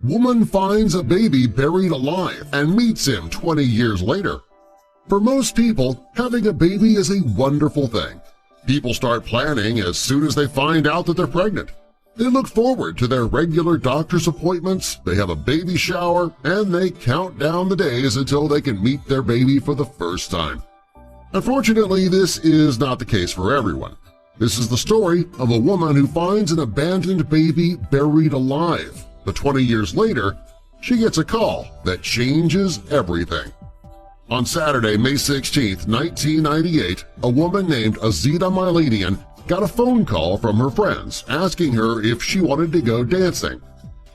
Woman finds a baby buried alive and meets him 20 years later. For most people, having a baby is a wonderful thing. People start planning as soon as they find out that they're pregnant. They look forward to their regular doctor's appointments, they have a baby shower, and they count down the days until they can meet their baby for the first time. Unfortunately, this is not the case for everyone. This is the story of a woman who finds an abandoned baby buried alive, but 20 years later, she gets a call that changes everything. On Saturday, May 16, 1998, a woman named Azita Milanian got a phone call from her friends asking her if she wanted to go dancing.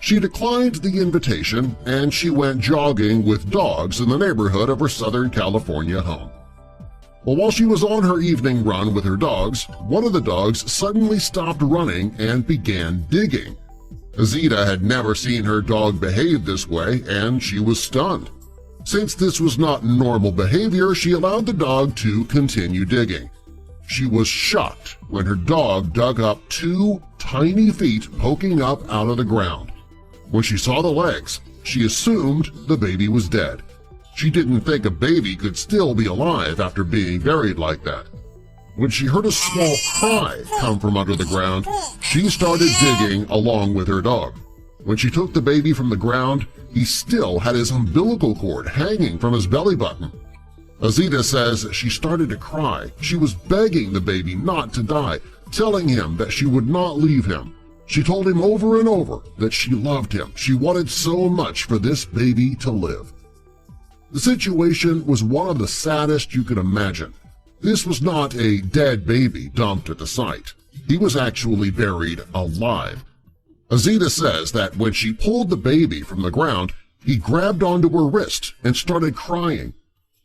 She declined the invitation and she went jogging with dogs in the neighborhood of her Southern California home. Well, while she was on her evening run with her dogs, one of the dogs suddenly stopped running and began digging. Azita had never seen her dog behave this way and she was stunned. Since this was not normal behavior, she allowed the dog to continue digging. She was shocked when her dog dug up 2 tiny feet poking up out of the ground. When she saw the legs, she assumed the baby was dead. She didn't think a baby could still be alive after being buried like that. When she heard a small cry come from under the ground, she started digging along with her dog. When she took the baby from the ground, he still had his umbilical cord hanging from his belly button. Azita says she started to cry. She was begging the baby not to die, telling him that she would not leave him. She told him over and over that she loved him. She wanted so much for this baby to live. The situation was one of the saddest you could imagine. This was not a dead baby dumped at the site. He was actually buried alive. Azita says that when she pulled the baby from the ground, he grabbed onto her wrist and started crying.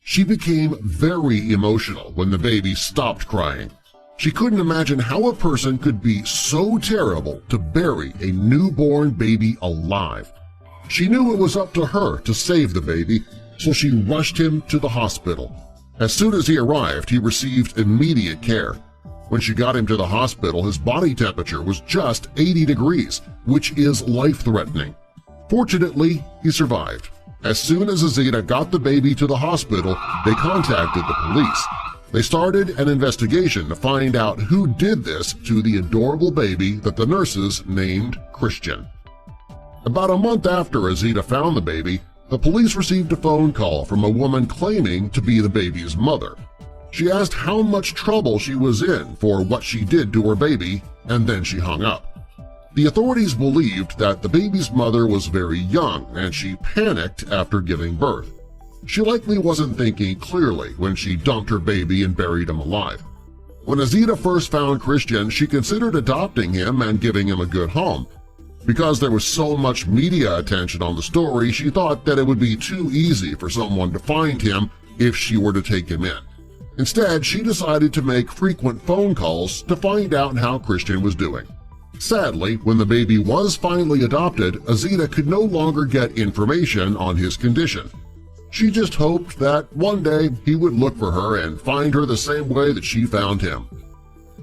She became very emotional when the baby stopped crying. She couldn't imagine how a person could be so terrible to bury a newborn baby alive. She knew it was up to her to save the baby, so she rushed him to the hospital. As soon as he arrived, he received immediate care. When she got him to the hospital, his body temperature was just 80 degrees, which is life-threatening. Fortunately, he survived. As soon as Azita got the baby to the hospital, they contacted the police. They started an investigation to find out who did this to the adorable baby that the nurses named Christian. About a month after Azita found the baby, the police received a phone call from a woman claiming to be the baby's mother. She asked how much trouble she was in for what she did to her baby, and then she hung up. The authorities believed that the baby's mother was very young and she panicked after giving birth. She likely wasn't thinking clearly when she dumped her baby and buried him alive. When Azita first found Christian, she considered adopting him and giving him a good home. Because there was so much media attention on the story, she thought that it would be too easy for someone to find him if she were to take him in. Instead, she decided to make frequent phone calls to find out how Christian was doing. Sadly, when the baby was finally adopted, Azita could no longer get information on his condition. She just hoped that one day he would look for her and find her the same way that she found him.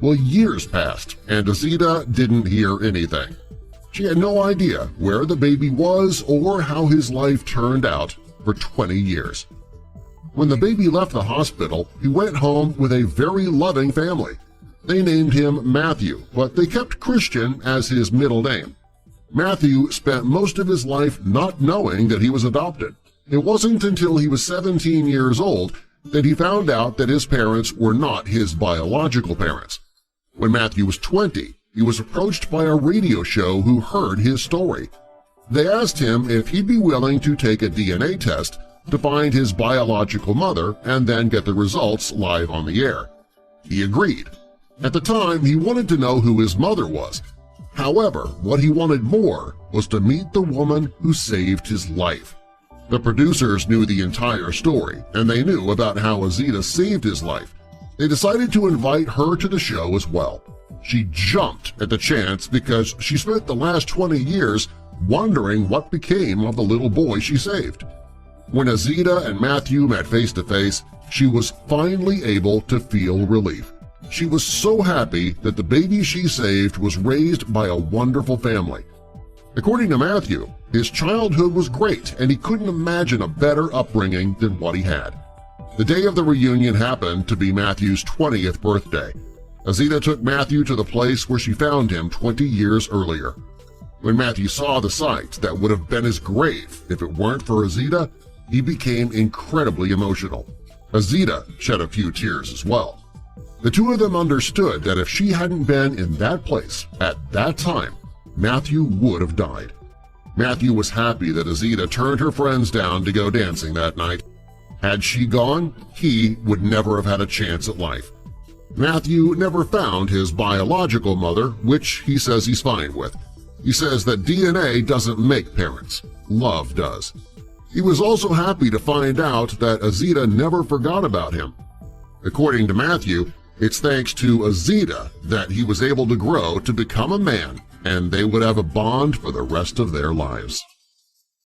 Well, years passed, and Azita didn't hear anything. She had no idea where the baby was or how his life turned out for 20 years. When the baby left the hospital, he went home with a very loving family. They named him Matthew, but they kept Christian as his middle name. Matthew spent most of his life not knowing that he was adopted. It wasn't until he was 17 years old that he found out that his parents were not his biological parents. When Matthew was 20, he was approached by a radio show who heard his story. They asked him if he'd be willing to take a DNA test to find his biological mother and then get the results live on the air. He agreed. At the time, he wanted to know who his mother was. However, what he wanted more was to meet the woman who saved his life. The producers knew the entire story, and they knew about how Azita saved his life. They decided to invite her to the show as well. She jumped at the chance because she spent the last 20 years wondering what became of the little boy she saved. When Azita and Matthew met face-to-face, she was finally able to feel relief. She was so happy that the baby she saved was raised by a wonderful family. According to Matthew, His childhood was great, and he couldn't imagine a better upbringing than what he had. The day of the reunion happened to be Matthew's 20th birthday. Azita took Matthew to the place where she found him 20 years earlier. When Matthew saw the sight that would have been his grave if it weren't for Azita, he became incredibly emotional. Azita shed a few tears as well. The two of them understood that if she hadn't been in that place at that time, Matthew would have died. Matthew was happy that Azita turned her friends down to go dancing that night. Had she gone, he would never have had a chance at life. Matthew never found his biological mother, which he says he's fine with. He says that DNA doesn't make parents, love does. He was also happy to find out that Azita never forgot about him. According to Matthew, it's thanks to Azita that he was able to grow to become a man, and they would have a bond for the rest of their lives.